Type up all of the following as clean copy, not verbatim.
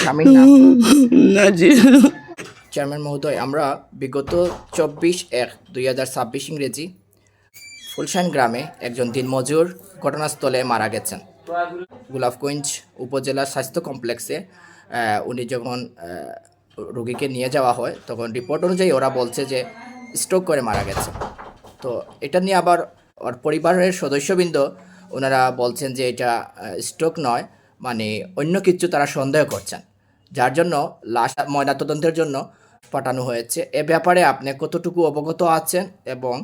স্বামীর নাম নাজির। চেয়ারম্যান মহোদয়, আমরা বিগত 24/1/2026 ইংরেজি ফুলশান গ্রামে একজন দিনমজুর ঘটনাস্থলে মারা গেছেন। গোলাপগঞ্জ উপজেলা স্বাস্থ্য কমপ্লেক্সে উনি যখন রোগীকে নিয়ে যাওয়া হয় তখন রিপোর্ট অনুযায়ী ওরা বলছে যে স্ট্রোক করে মারা গেছে। তো এটা নিয়ে আবার ওর পরিবারের সদস্যবৃন্দ ওনারা বলছেন যে এটা স্ট্রোক নয়, মানে অন্য কিছু তারা সন্দেহ করছেন, যার জন্য লাশ ময়নাতদন্তের জন্য পাঠানো হয়েছে। এ ব্যাপারে আপনি কতটুকু অবগত আছেন এবং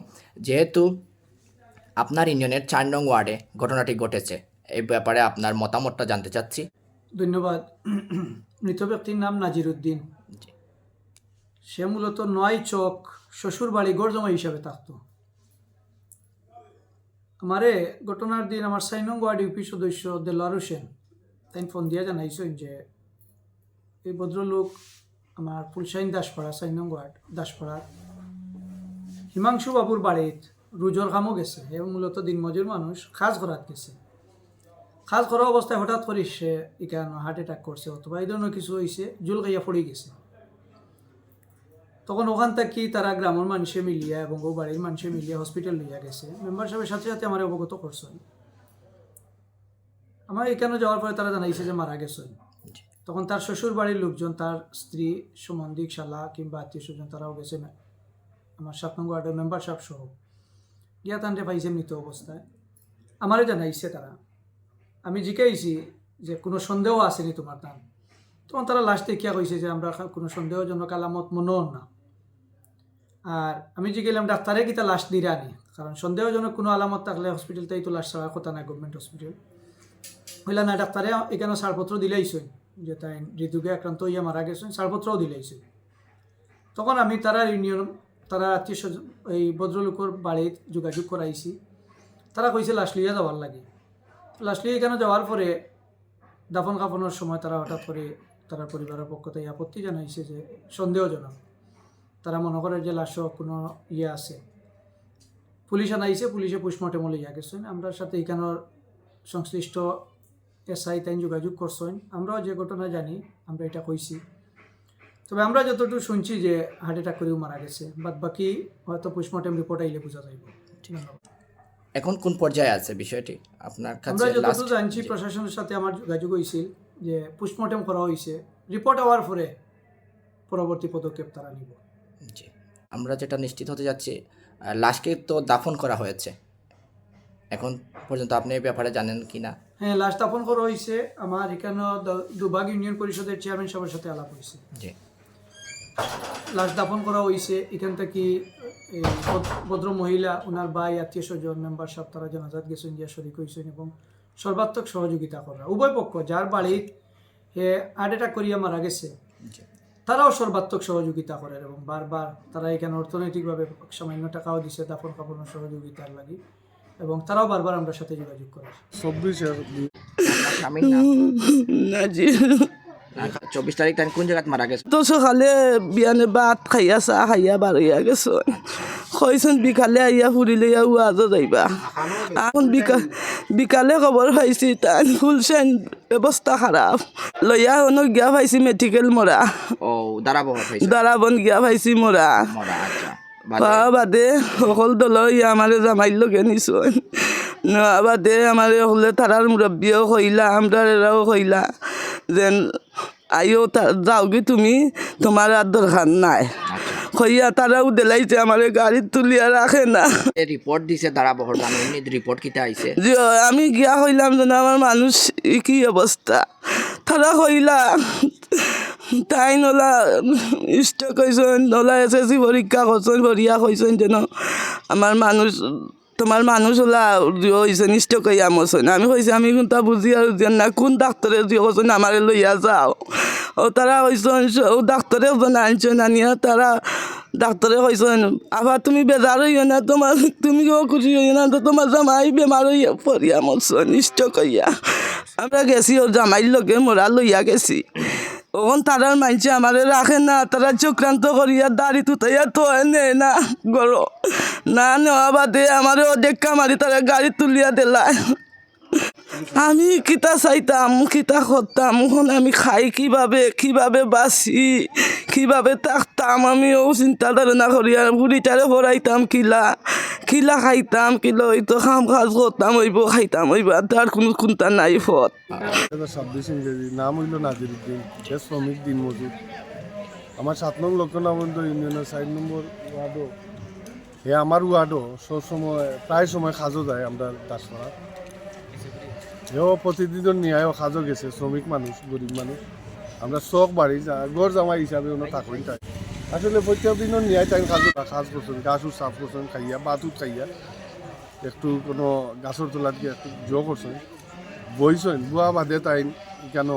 যেহেতু আপনার ইউনিয়নের 4 নং ওয়ার্ডে ঘটনাটি ঘটেছে, এই ব্যাপারে আপনার মতামতটা জানতে চাচ্ছি। ধন্যবাদ। মৃত ব্যক্তির নাম নাজির উদ্দিন। সে মূলত 9 চক শ্বশুর বাড়ি গড়জমা হিসাবে থাকতো। আমারে ঘটনার দিন আমার 4 নং ওয়ার্ড ইউপি সদস্য দেলোয়ার হোসেন তাই ফোন দিয়া জানাইছেন যে এই ভদ্রলোক আমার ফুলশাইন দাসপাড়া 4 নং ওয়ার্ড দাসপাড়ার হিমাংশু বাবুর বাড়িত রুজোর কামও গেছে এবং মূলত দিনমজুর মানুষ কাজ করাত গেছে। কাজ করা অবস্থায় হঠাৎ করে সে এখানে হার্ট অ্যাটাক করছে অথবা এই ধরনের কিছু হয়েছে, জুল খাইয়া পড়ে গেছে। তখন ওখান থেকে তারা গ্রামের মানুষে মিলিয়া এবং ও বাড়ির মানুষে মিলিয়া হসপিটাল লইয়া গেছে। মেম্বার সাহেবের সাথে সাথে আমার অবগত করছেন। আমার এখানে যাওয়ার পরে তারা জানাইছে যে মারা গেছেন। তখন তার শ্বশুর বাড়ির লোকজন, তার স্ত্রী, সম্বন্ধিক শালা কিংবা আত্মীয় স্বজন তারাও গেছে আমার 7 নং ওয়ার্ডের মেম্বার সাহেব সহ। গিয়া তানরে পাইছে মৃত অবস্থায়। আমারও জানাইছে তারা। আমি জিজ্ঞাসি যে কোনো সন্দেহ আসেনি তোমার নাম? তখন তারা লাস্ট দেখিয়া কইছে যে আমরা কোনো সন্দেহজনক আলামত মনে হন না। আর আমি জিজ্ঞাসলাম ডাক্তারে কিতা লাস্ট দিয়ে আনি, কারণ সন্দেহজনক কোনো আলামত থাকলে হসপিটালটাই তো লাস্ট ছাড়ার কথা না, গভর্নমেন্ট হসপিটাল হইলা না। ডাক্তারে এখানে ছাড়পত্র দিলেইছেন যে তাই হৃদরোগে আক্রান্ত হইয়া মারা গেছেন, ছাড়পত্রও দিলেইছে। তখন আমি তারা ইউনিয়ন, তারা আত্মীয় স্বজন, এই ভদ্রলোকের বাড়ির যোগাযোগ করাইছি। তারা কইছে লাশ লইয়া যাওয়ার লাগে। লাশ লিয়ে এখানে যাওয়ার পরে দাফন কাফনের সময় তারা হঠাৎ করে তারা পরিবারের পক্ষ থেকে আপত্তি জানাইছে যে সন্দেহজনক। তারা মনে করে যে লাশও কোনো আছে। পুলিশ আনাইছে, পুলিশে পোস্টমর্টেম লইয়া গেছেন। আমরা সাথে এখানের সংশ্লিষ্ট এসআই তাই যোগাযোগ করছেন। আমরাও যে ঘটনা জানি আমরা এটা কইছি। তবে আমরা যতটুকু শুনছি যে হার্ট অ্যাটাক করেও মারা গেছে, বাদ বাকি হয়তো পোস্টমর্টেম রিপোর্ট আইলে বোঝা যাইব। এখন কোন পর্যায়ে আছে বিষয়টি আপনার কাছে? আমরা যতটুকু জানছি প্রশাসনের সাথে আমার যোগাযোগ হয়েছিল যে পোস্টমর্টেম করা হয়েছে, রিপোর্ট হওয়ার পরে পরবর্তী পদক্ষেপ তারা নিব। জি, আমরা যেটা নিশ্চিত হতে যাচ্ছি, লাশকে তো দাফন করা হয়েছে, এখন পর্যন্ত আপনি এই ব্যাপারে জানেন কি না? হ্যাঁ, লাশ দাফন করা হয়েছে। আমার এখানে দুবাগ ইউনিয়ন পরিষদের চেয়ারম্যান সাহেবের সাথে আলাপ হয়েছে। জি, লাশ দাফন করা হয়েছে। এখান থেকে এই ভদ্র মহিলা, ওনার ভাই, আত্মীয় স্বজন, মেম্বার সাহেব তারা জানাজাত গেছেন, গিয়া শরিক হয়েছেন এবং সর্বাত্মক সহযোগিতা করা। উভয় পক্ষ, যার বাড়ির হার্ট অ্যাটাক করিয়া মারা গেছে তারাও সর্বাত্মক সহযোগিতা করে এবং বারবার তারা এখানে অর্থনৈতিকভাবে সামান্য টাকাও দিছে দাফন কাফনের সহযোগিতার লাগি এবং তারাও বারবার আমরা সাথে যোগাযোগ করে। আপনার স্বামীর নাম নাজির। 24 তারিখ তাই কোন জায়গায় মারা গেছে? তো সকালে বিয়ানে ভাত খাইয়া চাহ খাইয়া বার হইয়া গেছো, কইছেন বিকালে আইয়া ফুরি লইয়া উয়াজো যাইবা। এখন বিকালে খবর পাইছি তাই ফুলশাইন অবস্থা খারাপ লইয়া অনেক গিয়া পাইছি মেডিকেল মরা। ও দাঁড়াবো দাঁড়াবন গিয়া পাইছি মরা। আচ্ছা, পাওয়া বাদে সকল দল আমার জামাইর লগে নিছন। নেওয়া বাদে আমার হলে তারার মুরব্বীও কইলা, আমরা এরাও কইলা যেন আইও যাও কি তুমি, তোমার আর দরকার নাই কইয়া তারাও দিলাইছে আমার গাড়ি তুলিয়া রাখে না। রিপোর্ট দিছে দাঁড়াবহর রিপোর্ট কিতা আইছে? যে আমি গিয়া হইলাম যেন আমার মানুষ কি অবস্থা, তারা কইলা তাই নলা স্টক হয়েছেন, নলা এসএসসি পরীক্ষা করছেন, ভরিয়া কইছেন যেন আমার মানুষ, তোমার মানুষ ওলা হয়েছে স্টক হইয়া মরছেন। আমি কইছি আমি কোনটা বুঝি আর না, কোন ডাক্তারে দিয়ে করছেন আমার লইয়া যাও। ও তারা কইছেন ও ডাক্তারে আনছেন, আনিয়া তারা ডাক্তারে কইছেন আবার তুমি বেজার হইও না, তোমার তুমি খুশি হইও না, তো তোমার জামাই বেমার হইয়া পড়িয়া মরছেন স্টক হইয়া। আমরা গেছি ওর জামাইর লগে মোরা লইয়া গেছি। ওখন তারার মানছে আমারে রাখে না, তারা চক্রান্ত করিয়া দাড়ি তুতাইয়া তো নেয় না গরো না, নেওয়া বাদে আমারও দেখা মারি তারা গাড়ি তুলিয়া দিলায়। আমি কিতা চাইতাম কিতা করতাম এখন আমি খাই কিভাবে বাঁচি কিভাবে থাকতাম আমিও চিন্তা ধারণা করি আর বুড়িটারে পড়াইতাম কিলা খাইতাম কিলা হইতো কাম কাজ করতাম হইব খাইতাম হইব আর তার কোনো চিন্তা নাই ফত 26 ইংরেজি নাম হইল নাজির উদ্দিন সে শ্রমিক দিন মজুর আমার 7 নং লক্ষ্মণাবন্ধ ইউনিয়নের 4 নম্বর ওয়ার্ডও হে আমার ওয়ার্ডও সবসময় প্রায় সময় খাজো যায় আমরা দাসপাড়া হেও প্রতিদিনের ন্যায়ও খাজো গেছে শ্রমিক মানুষ গরিব মানুষ আমরা শখ বাড়ি গড় জামাই হিসাবে ওনা থাকুন তাই আসলে প্রত্যেক দিনের ন্যায় টাইম কাজ করছেন গাছও সাফ করছেন খাইয়া বাতুত খাইয়া একটু কোনো গাছের তোলাত গিয়ে একটু জো করছেন বইছেন বুয়া বাদে তাই কেন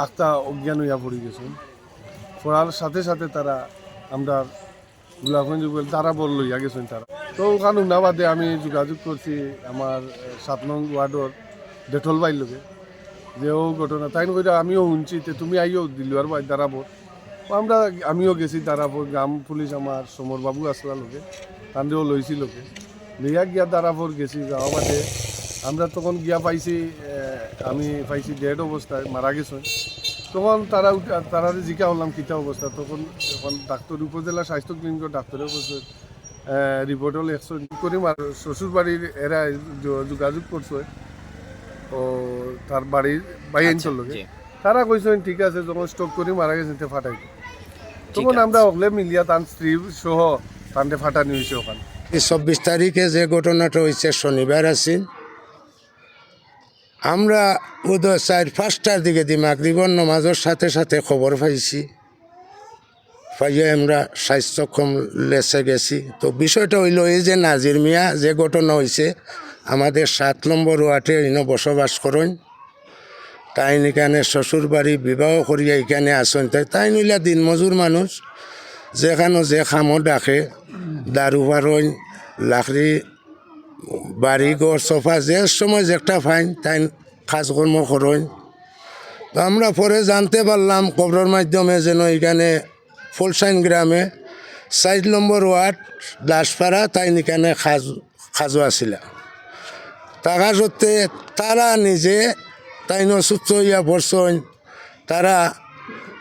আখতা অজ্ঞান হইয়া পড়ে গেছেন পড়ার সাথে সাথে তারা আমরা গোলাপগঞ্জ তারা বল লইয়া গেছেন তারা তো ওখানে না বাদে আমি যোগাযোগ করছি আমার 7 নং ওয়ার্ডর ডেটল বাইর লোকে যে ও ঘটনা তাই করে আমিও শুনছি তে তুমি আইও দিলুয়ার বাই দাঁড়াবো আমিও গেছি দাঁড়াবো গ্রাম পুলিশ আমার সমর বাবু আসলা লোকে তান্ডেও লইছি লোকে লিয়া গিয়া দাঁড়াবোর গেছি যাওয়া বাদে আমরা তখন গিয়া পাইছি আমি পাইছি ডেড অবস্থায় মারা গেছেন তখন তারা জিজ্ঞা হলাম কিতা অবস্থা তখন এখন ডাক্তার উপজেলা স্বাস্থ্য ক্লিনিকের ডাক্তারে বলছে রিপোর্ট হলে 100 করি শ্বশুর বাড়ির এরা যোগাযোগ করছে ও তার বাড়ির বাইঞ্চল লোকে তারা কইছেন ঠিক আছে যখন স্টক করি মারা গেছেন তে ফাটাই তখন আমরা ওগলে মিলিয়া তার স্ত্রী সহ তান্ডে ফাটানি হয়েছে ওখানে 24 তারিখে যে ঘটনাটা হয়েছে শনিবার আছিল আমরা বোধহয় 4-5টার দিকে মাগরিবর নামাজের সাথে সাথে খবর পাইছি পাইয়ে আমরা স্বাস্থ্যক্ষম লেসে গেছি তো বিষয়টা হইল এই যে নাজির মিয়া যে ঘটনা হয়েছে আমাদের 7 নম্বর ওয়ার্ডে এনে বসবাস করেন তাই এখানে শ্বশুর বাড়ি বিবাহ করিয়া এখানে আসেন তাই নইলা দিনমজুর মানুষ যেখানে যে খামো ডাকে দারু পারইন লাকড়ি বাড়ি ঘর সোফা যে সময় যেটা ফাইন তাই কাজকর্ম করেন তো আমরা পরে জানতে পারলাম খবরের মাধ্যমে যেন এখানে ফুলসাইন গ্রামে 4 নম্বর ওয়ার্ড দাসপাড়া তাই এখানে খাজো আসিল টাকা সত্ত্বে তারা নিজে তাই নসুস্থ হইয়া পড়ছেন তারা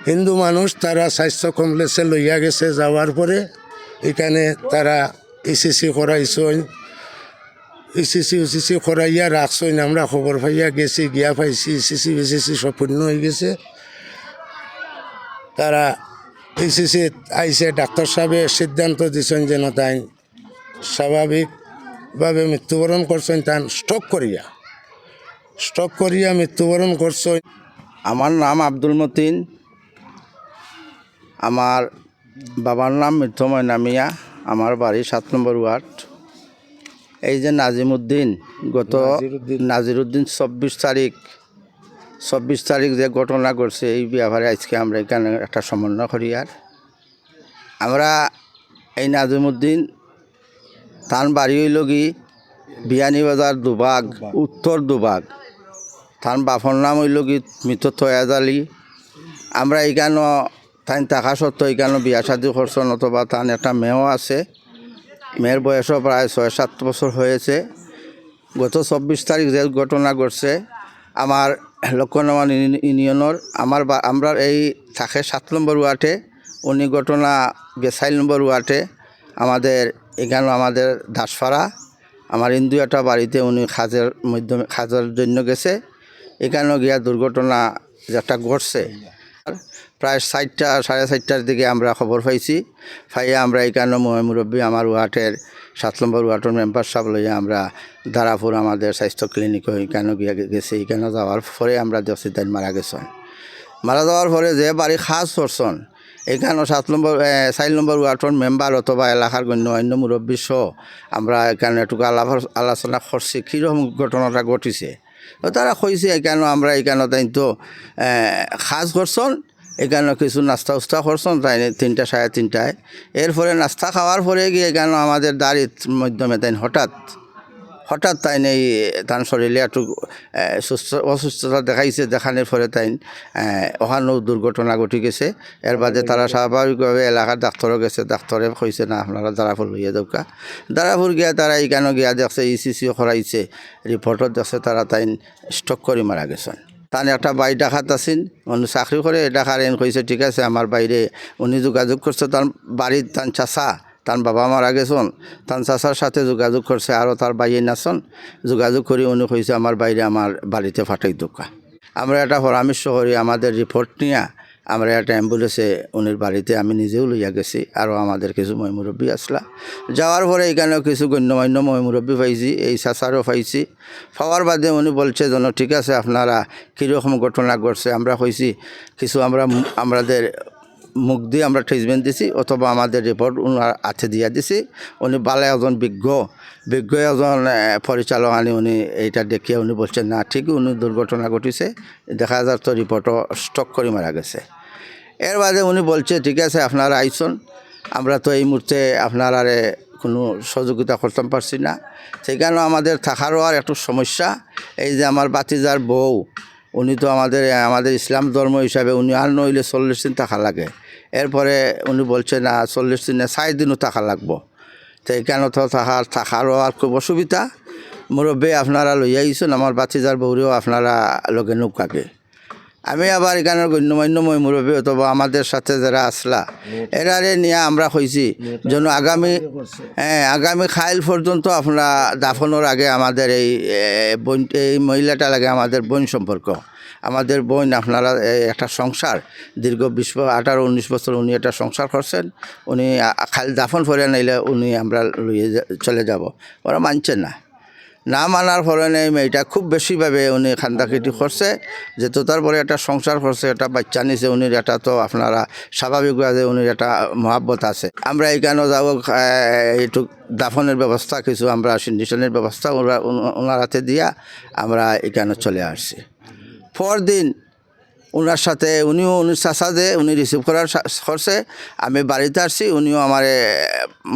হিন্দু মানুষ তারা স্বাস্থ্য কমপ্লেক্সে লইয়া গেছে যাওয়ার পরে এখানে তারা ইসিসি করাইছেন ইসিসি করাইয়া রাখছেন আমরা খবর পাইয়া গেছি গিয়া পাইছি ইসিসি সব পূর্ণ হয়ে গেছে তারা ইসিসি আইসে ডাক্তার সাহেবে সিদ্ধান্ত দিচ্ছেন যেন তাই স্বাভাবিকভাবে মৃত্যুবরণ করছেন তাই স্ট্রোক করিয়া মৃত্যুবরণ করছেন। আমার নাম আব্দুল মতিন, আমার বাবার নাম মৃত্যুময় নামিয়া, আমার বাড়ি 7 নম্বর ওয়ার্ড। এই যে নাজিমুদ্দিন নাজিরুদ্দিন 24 তারিখ যে ঘটনা ঘটছে এই ব্যাপারে আজকে আমরা এখানে একটা সমন্বয় করি। আর আমরা এই নাজিমুদ্দিন তার বাড়ি হইল কি বিয়ানীবাজার দুবাগ উত্তর দুবাগ, তার বাপর নাম হইল কি মৃত তয়াজ আলী। আমরা এখানে তাই থাকা সত্ত্বেও এখানে বিয়া শাদী করছেন অথবা তার একটা মেয়েও আছে, মেয়ের বয়সও প্রায় 6-7 বছর হয়েছে। গত 24 তারিখ যে ঘটনা ঘটছে আমার লক্ষ্মণমান ইউনিয়নের আমরা এই থাকে 7 নম্বর ওয়ার্ডে, উনি ঘটনা 4 নম্বর ওয়ার্ডে আমাদের এখানে আমাদের দাসপাড়া আমার হিন্দু একটা বাড়িতে উনি খাজের জন্য গেছে। এখানেও গিয়া দুর্ঘটনা যেটা ঘটছে প্রায় 4:30 দিকে আমরা খবর পাইছি। পাইয়ে আমরা এখানে মুরব্বী আমার ওয়ার্ডের 7 নম্বর ওয়ার্ডের মেম্বার সাহেব লইয়া আমরা দারাপুর আমাদের স্বাস্থ্য ক্লিনিকে এখানে গিয়া গেছি। এখানে যাওয়ার পরে আমরা দেখছি তাই মারা গেছেন। মারা যাওয়ার পরে যে বাড়ি খাজ করছেন এখানে 4 নম্বর ওয়ার্ডের মেম্বার অথবা এলাকার অন্য মুরব্বী সহ আমরা এখানে একটু আলোচনা করছি কীরকম ঘটনাটা ঘটিছে। তো তারা কইছে এখানে আমরা এখানে তাই তো খাজ করছেন, এখানে কিছু নাস্তা উস্তা করছেন তাই 3টা 3:30টায়। এরপরে নাস্তা খাওয়ার পরে গিয়ে এখানে আমাদের দাড়ির মাধ্যমে তাই হঠাৎ হঠাৎ তাই এই তার শরীরে একটু অসুস্থতা দেখাইছে, দেখানোর পরে তাই ওখানেও দুর্ঘটনা ঘটে গেছে। এর বাদে তারা স্বাভাবিকভাবে এলাকার ডাক্তারও গেছে, ডাক্তারে কইছে না আপনারা দারাপুর লইয়া দৌকা। দারাপুর গিয়া তারা এইখানে গিয়া দেখছে, ইসিসিও করাইছে, রিপোর্টত দেখছে তারা তাই স্ট্রোক করে মারা গেছেন। তার একটা বাই ডাকাত আছেন, উনি চাকরি করে ডাকার এন কইছে ঠিক আছে আমার বাইরে। উনি যোগাযোগ করছে তার বাড়ির তার চাষা, তার বাবা মারা গেছেন, তার চাষার সাথে যোগাযোগ করছে, আরও তার বাইরে নাচন যোগাযোগ করি উনি কইছে আমার বাইরে আমার বাড়িতে ফাটাই দোকা। আমরা একটা পরামর্শ করি, আমাদের রিপোর্ট নিয়ে আমরা একটা অ্যাম্বুলেন্সে উনির বাড়িতে আমি নিজেও লইয়া গেছি, আরও আমাদের কিছু ময়মুরব্বী আসলা। যাওয়ার পরে এখানেও কিছু গণ্যমান্য ময়মুরব্বী পাইছি, এই চাচারও পাইছি। পাওয়ার বাদে উনি বলছে যেন ঠিক আছে আপনারা কীরকম ঘটনা ঘটছে। আমরা কইছি কিছু আমাদের মুখ দিয়ে আমরা ট্রিটমেন্ট দিছি, অথবা আমাদের রিপোর্ট উনার হাতে দিয়া দিছি। উনি বালে একজন বিজ্ঞ একজন পরিচালক আনি উনি এইটা দেখিয়ে উনি বলছেন না ঠিকই উনি দুর্ঘটনা ঘটিছে, দেখা যার তো রিপোর্টও স্ট্রোক করে মারা গেছে। এর বাদে উনি বলছে ঠিক আছে আপনারা আইসন, আমরা তো এই মুহূর্তে আপনারা কোনো সহযোগিতা করতে পারছি না, সেখানেও আমাদের থাকারও আর একটু সমস্যা। এই যে আমার বাতিজার বউ, উনি তো আমাদের ইসলাম ধর্ম হিসাবে উনি আর নইলে 40 দিন থাকা লাগে। এরপরে উনি বলছে না 40 দিনে 4 দিনও থাকা লাগবো, তো এখানে তো থাকারও আর খুব অসুবিধা। মুরব্বী আপনারা লইয়া আইসুন, আমার বাতিজার বউরেও আপনারা লগে নৌকাকে। আমি আবার এখানের গণ্যমান্য মুরব্বী অথবা আমাদের সাথে যারা আসলা এরারে নিয়ে আমরা কইছি যেন আগামী খাইল পর্যন্ত আপনারা দাফনের আগে আমাদের এই মহিলাটা লাগে আমাদের বোন সম্পর্ক, আমাদের বোন আপনারা একটা সংসার দীর্ঘ 18-19 বছর উনি একটা সংসার করছেন, উনি খাইল দাফন করে নাইলে উনি আমরা লইয়ে চলে যাব। ওরা মানছে না মানার ফলে মেয়েটা খুব বেশিভাবে উনি খান্দাকিটি করছে, যেহেতু তারপরে একটা সংসার করছে, একটা বাচ্চা নিছে, উনির একটা তো আপনারা স্বাভাবিকভাবে উনির একটা মহাব্বত আছে। আমরা এখানেও যাব এইটুক দাফনের ব্যবস্থা কিছু আমরা সিন্ডিশনের ব্যবস্থা ওনার হাতে দিয়া আমরা এখানে চলে আসছি। পরদিন ওনার সাথে উনির চাষা যে উনি রিসিভ করার করছে, আমি বাড়িতে আসছি, উনিও আমার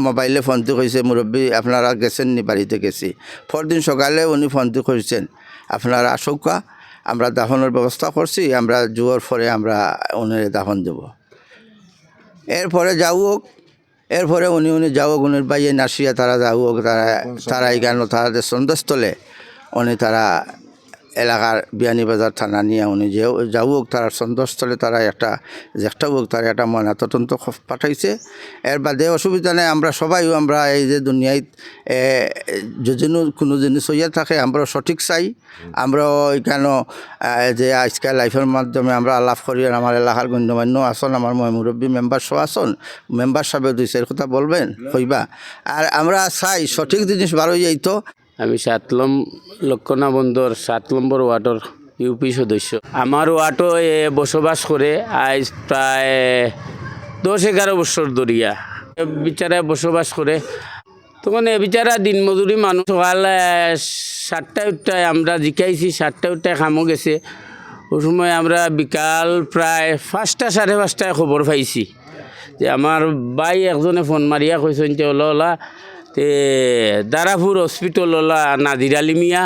মোবাইলে ফোনটি করেছে মুরব্বী আপনারা গেছেন নি, বাড়িতে গেছি। পরদিন সকালে উনি ফোনটি করেছেন আপনারা আসৌকা, আমরা দাফনের ব্যবস্থা করছি, আমরা জুয়োর পরে আমরা উনির দাফন দেব। এরপরে এরপরে উনি যাওক উনির বাইয়ে নাসিয়া তারা যাওক, তারা এখানে তাদের সন্দেশস্থলে উনি তারা এলাকার বিয়ানীবাজার থানা নিয়ে উনি যাওক তার সন্দেশস্থলে তারা একটা হোক তারা একটা ময়নাতদন্ত পাঠাইছে। এর বাদে অসুবিধা নেই, আমরা সবাই আমরা এই যে দুনিয়ায় যদি কোনো জিনিস হইয়া থাকে আমরা সঠিক চাই। আমরা এখানে যে আজকাল লাইফের মাধ্যমে আমরা আলাপ করি, আমার এলাকার গণ্যমান্য আসন, আমার মুরব্বী মেম্বার সহ আসন, মেম্বার সাহেব 2-4 কথা বলবেন কইবা, আর আমরা চাই সঠিক জিনিস বার হয়ে যাইতো। আমি 7 লক্ষণা বন্দর 7 নম্বর ওয়ার্ডের ইউপি সদস্য। আমার ওয়ার্ডও বসবাস করে আজ প্রায় 10-11 বছর ধরিয়া বিচারায় বসবাস করে। তখন এ বিচারা দিনমজুরি মানুষ, সকাল 7টায় আমরা জিকাইছি, 7টায় খামো গেছে। ওই সময় আমরা বিকাল প্রায় 5টা-5:30টায় খবর পাইছি যে আমার ভাই একজনে ফোন মারিয়া কইছেন যে ওলা তে দারাপুর হসপিটাল ওলা নাজির আলী মিয়া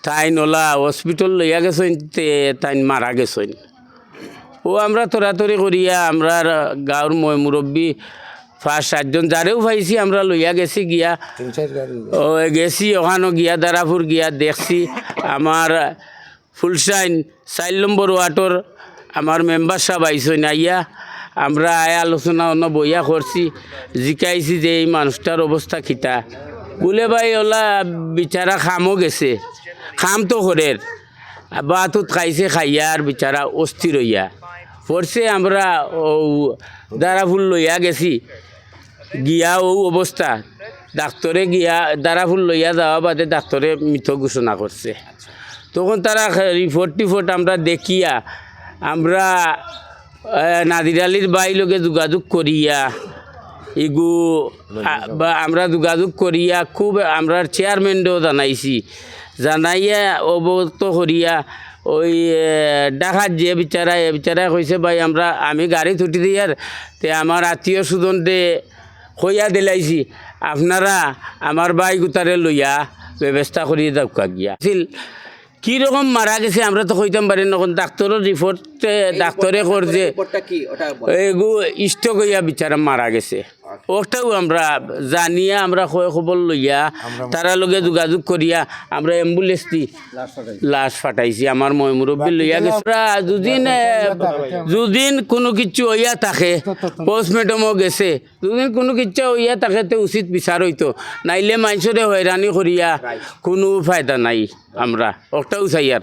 তাইন ওলা হসপিটাল লইয়া গেছেন, তে তাইন মারা গেছেন। ও আমরা তরাতরি করিয়া আমরা গাঁৱৰ মুরব্বী 5-7 জন যারেও পাইছি আমরা লইয়া গেছি, গিয়া গেছি ওখানো গিয়া দারাপুর গিয়া দেখছি আমার ফুলশাইন 4 নম্বর ওয়ার্ডের আমার মেম্বার সাহেব আইসেন। আইয়া আমরা আলোচনা বইয়া করছি, জিকাইছি যে এই মানুষটার অবস্থা খিতা। বলে ভাই ওলা বিচারা খামও গেছে, খাম তো করের বাতুত খাইছে, খাইয়া আর বিচারা অস্থির হইয়া পড়ছে। আমরা ও দারাপুর লইয়া গেছি, গিয়া ও অবস্থা ডাক্তরে গিয়া দারাপুর লইয়া যাওয়া বাদে ডাক্তরে মৃত ঘোষণা করছে। তখন তারা রিপোর্ট আমরা দেখিয়া আমরা নাজির আলীর বাই লোকে যোগাযোগ করিয়া আমরা যোগাযোগ করিয়া খুব আমরা চেয়ারম্যানও জানাইয়া অবগত করিয়া ওই ডাকাত যে বিচারা কইছে ভাই আমি গাড়ি ছুটি দিয়ার তে আমার আত্মীয় স্বজন দে কইয়া দিলাইছি আপনারা আমার ভাই গুতারে লইয়া ব্যবস্থা করিয়ে দরকার গিয়া কীরকম মারা গেছে আমরা তো কইতাম পারি না ডাক্তারের রিপোর্ট ডাক্তারে করছে রিপোর্টটা কি ওটা এগু স্টক হইয়া বিচারা মারা গেছে ওটাও আমরা জানিয়া আমরা খবর লইয়া তারা লগে যোগাযোগ করিয়া আমরা অ্যাম্বুলেন্স দি লাশ ফাটাইছি আমার মুরব্বী লইয়া গেছে আমরা যদিন কোনো কিছু হইয়া থাকে পোস্টমর্টমও গেছে যদিন কোনো কিছু হইয়া থাকে তো উচিত বিচার হইতো নাইলে মানুষরে হয়রানি করিয়া কোনো ফায়দা নাই আমরা ওটাও চাই আর